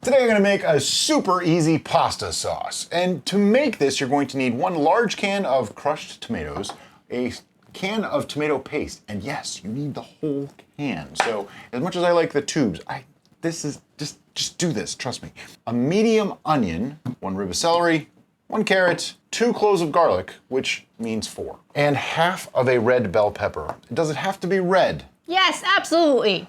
Today I'm going to make a super easy pasta sauce. And to make this, you're going to need 1 large can of crushed tomatoes, a can of tomato paste, and yes, you need the whole can. So as much as I like the tubes, just do this, trust me. A medium onion, 1 rib of celery, 1 carrot, 2 cloves of garlic, which means 4, and half of a red bell pepper. Does it have to be red? Yes, absolutely.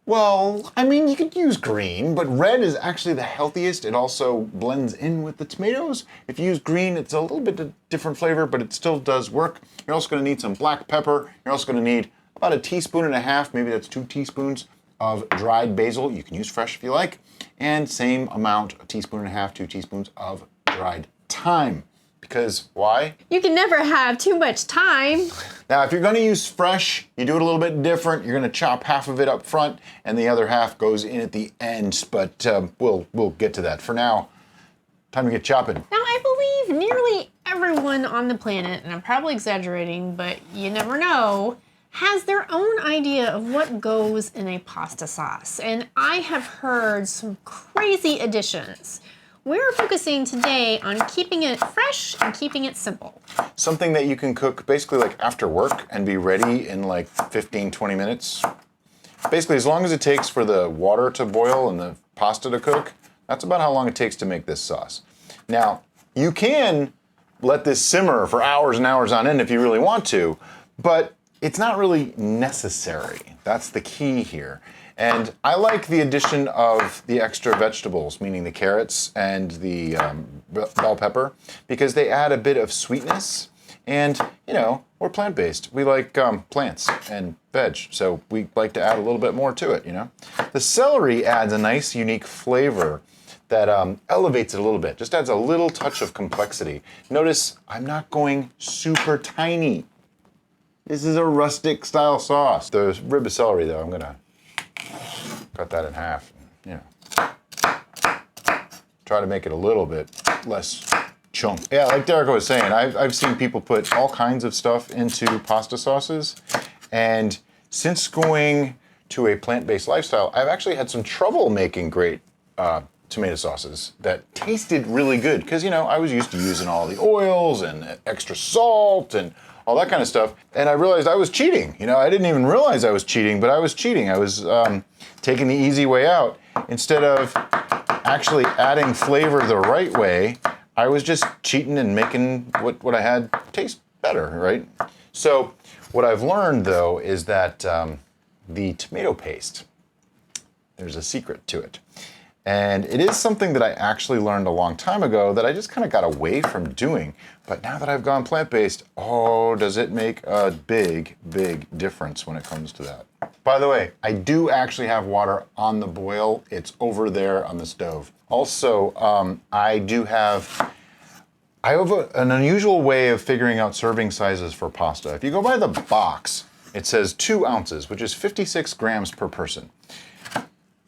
Well, I mean, you could use green, but red is actually the healthiest. It also blends in with the tomatoes. If you use green, it's a little bit of different flavor, but it still does work. You're also gonna need some black pepper. You're also gonna need about 1.5 teaspoons, maybe that's 2 teaspoons of dried basil. You can use fresh if you like. And same amount, 1.5 teaspoons, 2 teaspoons of dried thyme. Because why? You can never have too much time. Now, if you're gonna use fresh, you do it a little bit different. You're gonna chop half of it up front and the other half goes in at the end, but we'll get to that. For now, time to get chopping. Now, I believe nearly everyone on the planet, and I'm probably exaggerating, but you never know, has their own idea of what goes in a pasta sauce. And I have heard some crazy additions. We're focusing today on keeping it fresh and keeping it simple. Something that you can cook basically like after work and be ready in like 15, 20 minutes. Basically, as long as it takes for the water to boil and the pasta to cook, that's about how long it takes to make this sauce. Now, you can let this simmer for hours and hours on end if you really want to, but it's not really necessary. That's the key here. And I like the addition of the extra vegetables, meaning the carrots and the bell pepper, because they add a bit of sweetness. And, you know, we're plant-based. We like plants and veg, so we like to add a little bit more to it, you know? The celery adds a nice, unique flavor that elevates it a little bit, just adds a little touch of complexity. Notice I'm not going super tiny. This is a rustic style sauce. The rib of celery, though, I'm gonna cut that in half, you know. Try to make it a little bit less chunk. Yeah, like Derek was saying, I've seen people put all kinds of stuff into pasta sauces, and since going to a plant-based lifestyle, I've actually had some trouble making great tomato sauces that tasted really good, because, you know, I was used to using all the oils and extra salt and all that kind of stuff, and I realized I was cheating. You know, I didn't even realize I was cheating, but I was cheating. I was taking the easy way out. Instead of actually adding flavor the right way, I was just cheating and making what I had taste better, right? So what I've learned, though, is that the tomato paste, there's a secret to it. And it is something that I actually learned a long time ago that I just kind of got away from doing. But now that I've gone plant-based, oh, does it make a big, big difference when it comes to that. By the way, I do actually have water on the boil. It's over there on the stove. Also, I have an unusual way of figuring out serving sizes for pasta. If you go by the box, it says 2 ounces, which is 56 grams per person.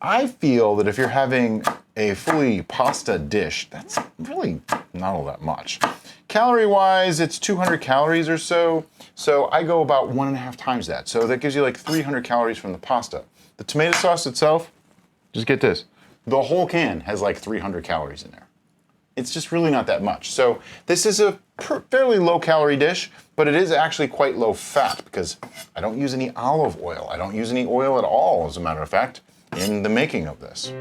I feel that if you're having a fully pasta dish, that's really not all that much. Calorie-wise, it's 200 calories or so, so I go about 1.5 times that. So that gives you like 300 calories from the pasta. The tomato sauce itself, just get this, the whole can has like 300 calories in there. It's just really not that much. So this is a fairly low-calorie dish, but it is actually quite low-fat because I don't use any olive oil. I don't use any oil at all, as a matter of fact, in the making of this.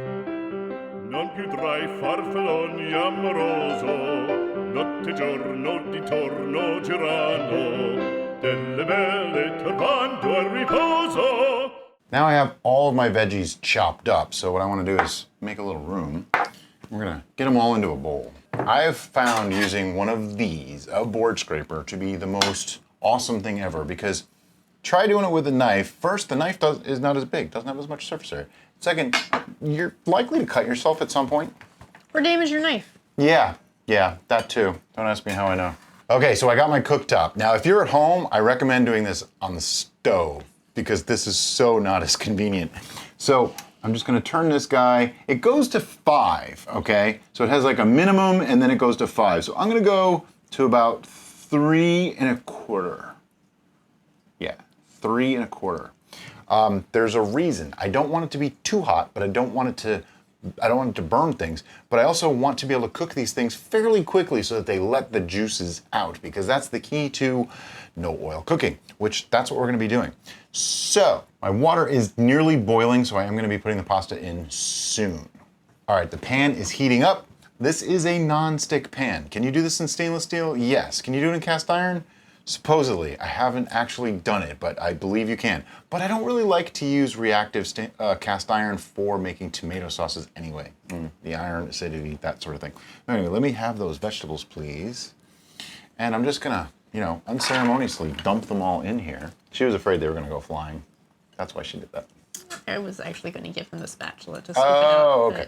Non più tra I farfalloni amoroso, notte giorno di torno girano, delle belle turbando al riposo. Now I have all of my veggies chopped up, so what I want to do is make a little room. We're gonna get them all into a bowl. I have found using one of these, a board scraper, to be the most awesome thing ever, because try doing it with a knife. First, the knife is not as big, doesn't have as much surface area. Second, you're likely to cut yourself at some point. Or damage your knife. Yeah, that too. Don't ask me how I know. Okay, so I got my cooktop. Now, if you're at home, I recommend doing this on the stove because this is so not as convenient. So I'm just gonna turn this guy. It goes to 5, okay? So it has like a minimum and then it goes to 5. So I'm gonna go to about 3 1/4. Yeah, 3 1/4. There's a reason. I don't want it to be too hot, but I don't want it to it to burn things, but I also want to be able to cook these things fairly quickly so that they let the juices out, because that's the key to no oil cooking, which that's what we're gonna be doing. So my water is nearly boiling, so I am gonna be putting the pasta in soon. All right, the pan is heating up. This is a non-stick pan. Can you do this in stainless steel? Yes. Can you do it in cast iron? Supposedly. I haven't actually done it, but I believe you can. But I don't really like to use reactive cast iron for making tomato sauces anyway. The iron, acidity, that sort of thing. Anyway, let me have those vegetables, please. And I'm just gonna, unceremoniously dump them all in here. She was afraid they were gonna go flying. That's why she did that. I was actually going to give him the spatula to scoop it out. Oh, okay.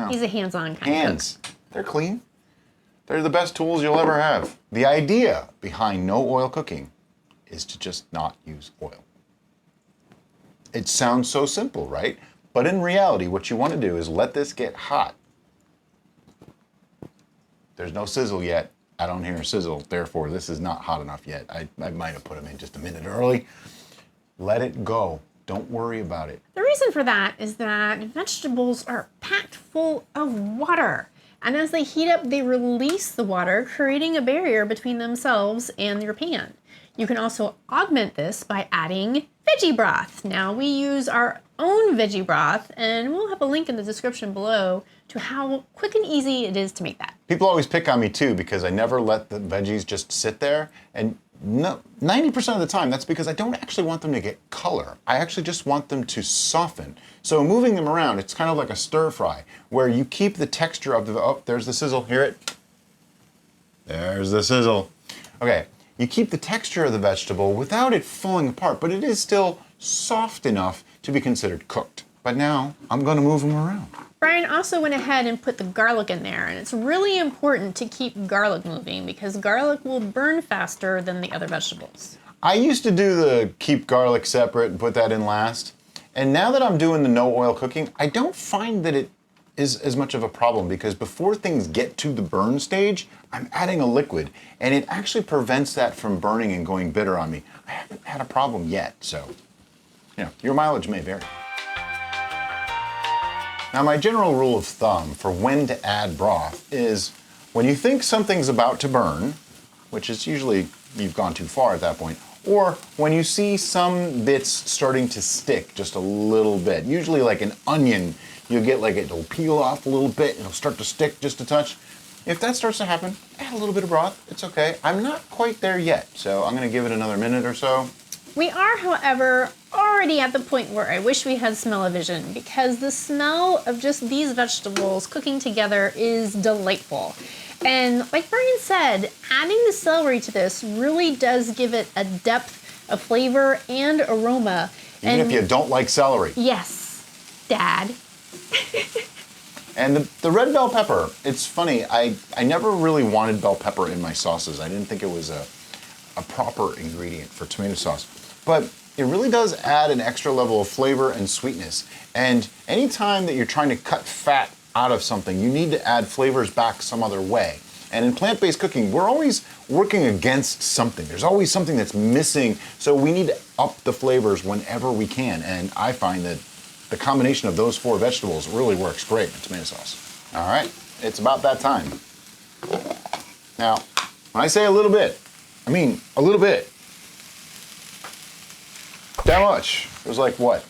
He's a hands-on kind of Hands. They're clean. They're the best tools you'll ever have. The idea behind no oil cooking is to just not use oil. It sounds so simple, right? But in reality, what you want to do is let this get hot. There's no sizzle yet. I don't hear a sizzle, therefore this is not hot enough yet. I might have put them in just a minute early. Let it go. Don't worry about it. The reason for that is that vegetables are packed full of water. And as they heat up, they release the water, creating a barrier between themselves and your pan. You can also augment this by adding veggie broth. Now we use our own veggie broth, and we'll have a link in the description below to how quick and easy it is to make that. People always pick on me too because I never let the veggies just sit there, and 90% of the time that's because I don't actually want them to get color. I actually just want them to soften. So moving them around, it's kind of like a stir fry where you keep the texture of the, oh, there's the sizzle, hear it? There's the sizzle. Okay, you keep the texture of the vegetable without it falling apart, but it is still soft enough to be considered cooked. But now I'm gonna move them around. Brian also went ahead and put the garlic in there, and it's really important to keep garlic moving because garlic will burn faster than the other vegetables. I used to do the keep garlic separate and put that in last, and now that I'm doing the no oil cooking, I don't find that it is as much of a problem because before things get to the burn stage, I'm adding a liquid, and it actually prevents that from burning and going bitter on me. I haven't had a problem yet, so, your mileage may vary. Now, my general rule of thumb for when to add broth is when you think something's about to burn, which is usually you've gone too far at that point, or when you see some bits starting to stick just a little bit, usually like an onion, you get like it'll peel off a little bit, it'll start to stick just a touch. If that starts to happen, add a little bit of broth, it's okay. I'm not quite there yet, so I'm gonna give it another minute or so. We are, however, already at the point where I wish we had smell-o-vision because the smell of just these vegetables cooking together is delightful. And like Brian said, adding the celery to this really does give it a depth of flavor and aroma. Even if you don't like celery. Yes, Dad. And the red bell pepper, it's funny, I never really wanted bell pepper in my sauces. I didn't think it was a proper ingredient for tomato sauce. But it really does add an extra level of flavor and sweetness. And anytime that you're trying to cut fat out of something, you need to add flavors back some other way. And in plant-based cooking, we're always working against something. There's always something that's missing, so we need to up the flavors whenever we can. And I find that the combination of those four vegetables really works great with tomato sauce. All right, it's about that time. Now, when I say a little bit, I mean a little bit. That much. It was like what?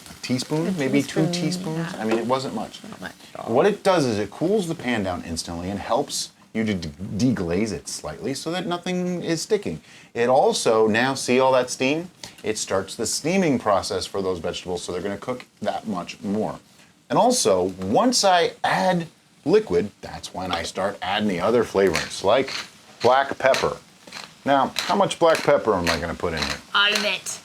A teaspoon? Maybe 2 teaspoons? Yeah. I mean, it wasn't much. Not much at all. What it does is it cools the pan down instantly and helps you to deglaze it slightly so that nothing is sticking. It also, now see all that steam? It starts the steaming process for those vegetables, so they're gonna cook that much more. And also, once I add liquid, that's when I start adding the other flavorings, like black pepper. Now, how much black pepper am I gonna put in here? All of it.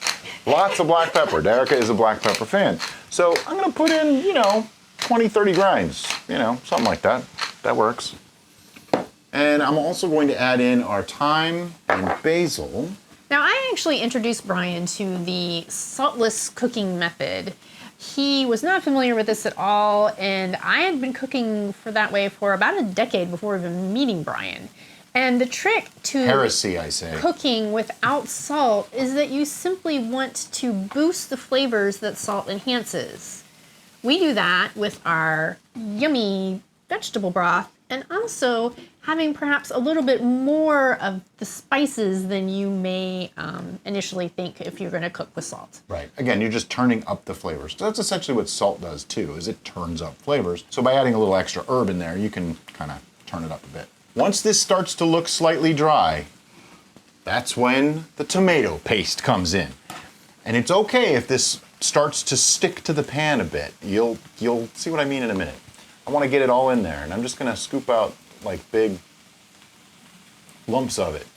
Lots of black pepper. Derica is a black pepper fan. So I'm gonna put in, 20, 30 grinds, something like that. That works. And I'm also going to add in our thyme and basil. Now, I actually introduced Brian to the saltless cooking method. He was not familiar with this at all, and I had been cooking for that way for about a decade before even meeting Brian. And the trick to Heresy, I say. cooking without salt is that you simply want to boost the flavors that salt enhances. We do that with our yummy vegetable broth, and also having perhaps a little bit more of the spices than you may initially think if you're going to cook with salt. Right. Again, you're just turning up the flavors. So that's essentially what salt does too, is it turns up flavors. So by adding a little extra herb in there, you can kind of turn it up a bit. Once this starts to look slightly dry, that's when the tomato paste comes in. And it's okay if this starts to stick to the pan a bit. You'll see what I mean in a minute. I want to get it all in there, and I'm just going to scoop out like big lumps of it.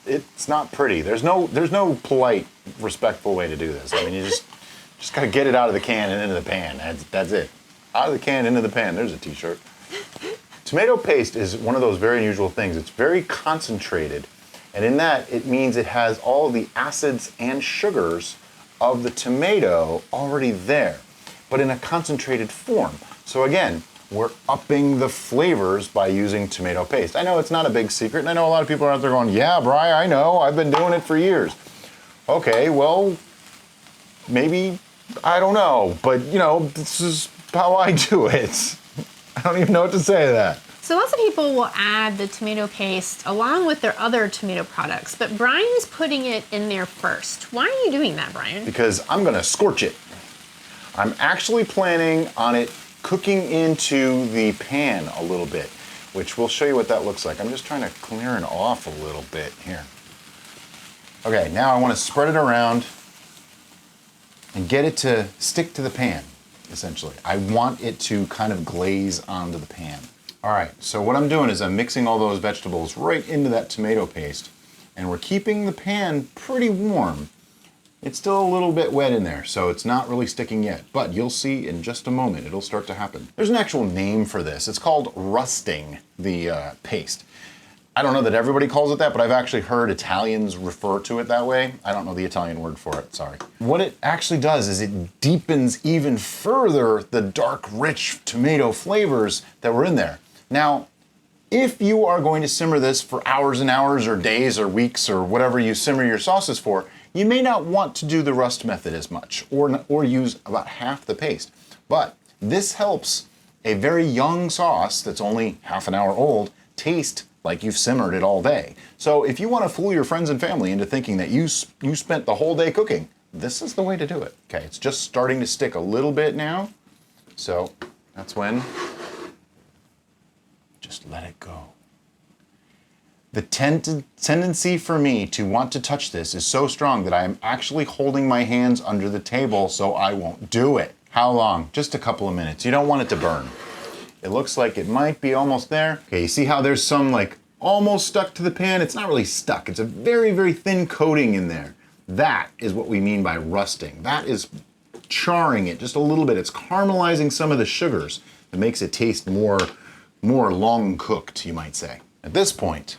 It's not pretty. There's no polite, respectful way to do this. I mean, you just got to get it out of the can and into the pan. That's it. Out of the can, into the pan. There's a t-shirt. Tomato paste is one of those very unusual things. It's very concentrated, and in that, it means it has all the acids and sugars of the tomato already there, but in a concentrated form. So again, we're upping the flavors by using tomato paste. I know it's not a big secret, and I know a lot of people are out there going, yeah, Bri, I know, I've been doing it for years. Okay, well, maybe, I don't know, but you know, this is how I do it. I don't even know what to say to that. So lots of people will add the tomato paste along with their other tomato products, but Brian's putting it in there first. Why are you doing that, Brian? Because I'm gonna scorch it. I'm actually planning on it cooking into the pan a little bit, which we'll show you what that looks like. I'm just trying to clear it off a little bit here. Okay, now I want to spread it around and get it to stick to the pan, essentially. I want it to kind of glaze onto the pan. All right, so what I'm doing is I'm mixing all those vegetables right into that tomato paste, and we're keeping the pan pretty warm. It's still a little bit wet in there, so it's not really sticking yet, but you'll see in just a moment it'll start to happen. There's an actual name for this. It's called rusting the paste. I don't know that everybody calls it that, but I've actually heard Italians refer to it that way. I don't know the Italian word for it, sorry. What it actually does is it deepens even further the dark, rich tomato flavors that were in there. Now, if you are going to simmer this for hours and hours or days or weeks or whatever you simmer your sauces for, you may not want to do the rust method as much or use about half the paste. But this helps a very young sauce that's only half an hour old taste like you've simmered it all day. So if you want to fool your friends and family into thinking that you spent the whole day cooking, this is the way to do it. Okay, it's just starting to stick a little bit now. So that's when just let it go. The tendency for me to want to touch this is so strong that I am actually holding my hands under the table so I won't do it. How long? Just a couple of minutes. You don't want it to burn. It looks like it might be almost there. Okay, you see how there's some like almost stuck to the pan? It's not really stuck. It's a very, very thin coating in there. That is what we mean by rusting. That is charring it just a little bit. It's caramelizing some of the sugars that makes it taste more long cooked, you might say. At this point,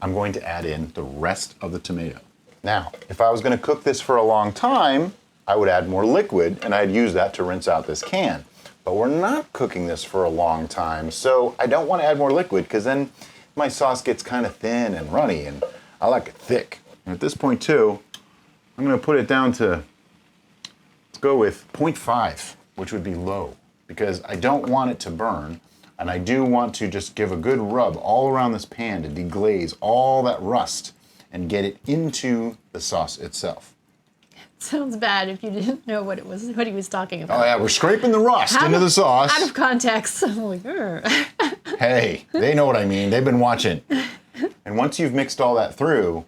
I'm going to add in the rest of the tomato. Now, if I was going to cook this for a long time, I would add more liquid and I'd use that to rinse out this can. But we're not cooking this for a long time, so I don't want to add more liquid because then my sauce gets kind of thin and runny and I like it thick. And at this point too, I'm going to put it down to, let's go with 0.5, which would be low, because I don't want it to burn. And I do want to just give a good rub all around this pan to deglaze all that rust and get it into the sauce itself. Sounds bad if you didn't know what he was talking about. Oh yeah, we're scraping the rust into the sauce. Out of context. I'm like, Hey, they know what I mean. They've been watching. And once you've mixed all that through,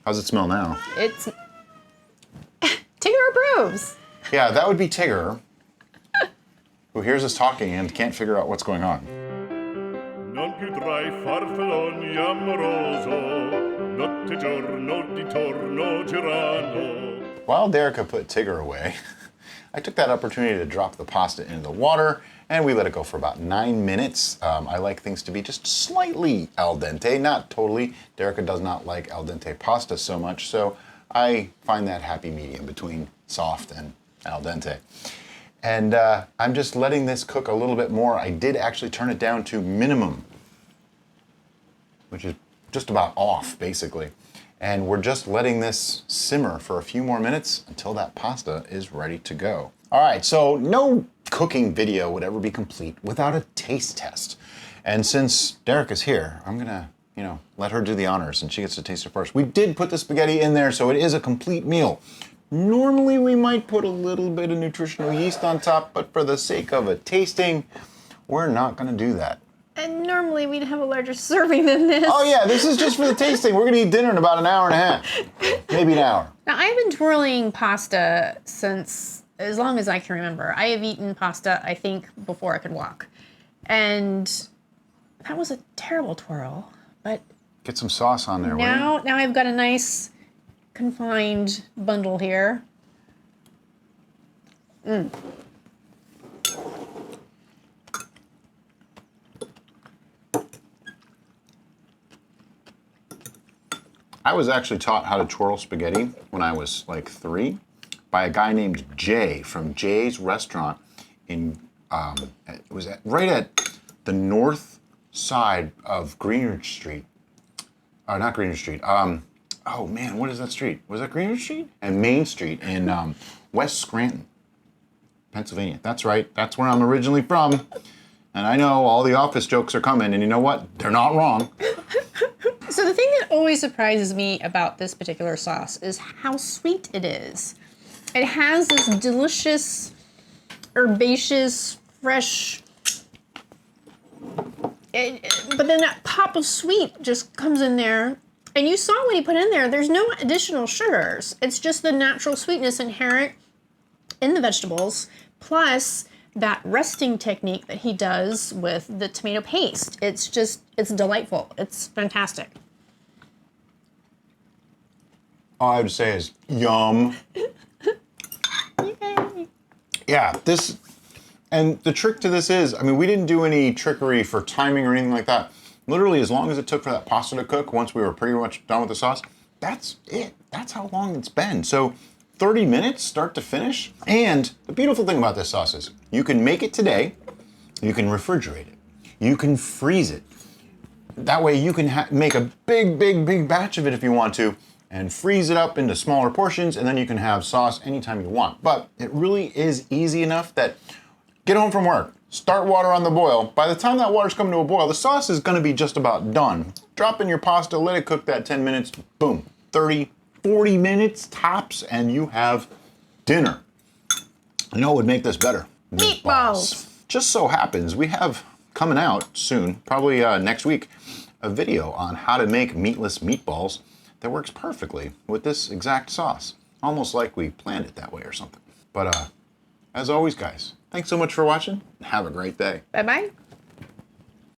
how's it smell now? It's Tigger approves. Yeah, that would be Tigger, who hears us talking and can't figure out what's going on. Non più tra I farfalloni amoroso, notte giorno di torno girano. While Derica put Tigger away, I took that opportunity to drop the pasta into the water and we let it go for about 9 minutes. I like things to be just slightly al dente, not totally. Derica does not like al dente pasta so much, so I find that happy medium between soft and al dente. And I'm just letting this cook a little bit more. I did actually turn it down to minimum, which is just about off, basically. And we're just letting this simmer for a few more minutes until that pasta is ready to go. All right, so no cooking video would ever be complete without a taste test. And since Derek is here, I'm gonna, let her do the honors and she gets to taste it first. We did put the spaghetti in there, so it is a complete meal. Normally we might put a little bit of nutritional yeast on top, but for the sake of a tasting, we're not gonna do that. And normally we'd have a larger serving than this. Oh yeah, this is just for the tasting. We're gonna eat dinner in about an hour and a half, maybe an hour. Now, I've been twirling pasta since as long as I can remember. I have eaten pasta, I think, before I could walk. And that was a terrible twirl, but Get some sauce on there, will you? now I've got a nice confined bundle here. I was actually taught how to twirl spaghetti when I was like 3 by a guy named Jay from Jay's Restaurant in, it was right at the north side of Greenridge Street. Not Greenridge Street. Oh man, what is that street? Was that Greenridge Street? And Main Street in West Scranton, Pennsylvania. That's right, that's where I'm originally from. And I know all the office jokes are coming, and you know what? They're not wrong. So the thing that always surprises me about this particular sauce is how sweet it is. It has this delicious, herbaceous, fresh, but then that pop of sweet just comes in there. And you saw what he put in there. There's no additional sugars. It's just the natural sweetness inherent in the vegetables, plus that resting technique that he does with the tomato paste. It's delightful. It's fantastic. All I would say is, yum. Yay. Yeah, and the trick to this is, we didn't do any trickery for timing or anything like that. Literally, as long as it took for that pasta to cook, once we were pretty much done with the sauce, that's it. That's how long it's been. So 30 minutes, start to finish. And the beautiful thing about this sauce is, you can make it today, you can refrigerate it, you can freeze it. That way you can make a big batch of it if you want to, and freeze it up into smaller portions, and then you can have sauce anytime you want. But it really is easy enough that get home from work, start water on the boil. By the time that water's coming to a boil, the sauce is gonna be just about done. Drop in your pasta, let it cook that 10 minutes, boom, 30, 40 minutes tops, and you have dinner. You know what would make this better? Meatballs. Just so happens we have coming out soon, probably next week, a video on how to make meatless meatballs that works perfectly with this exact sauce. Almost like we planned it that way or something. But as always, guys, thanks so much for watching, and have a great day. Bye-bye.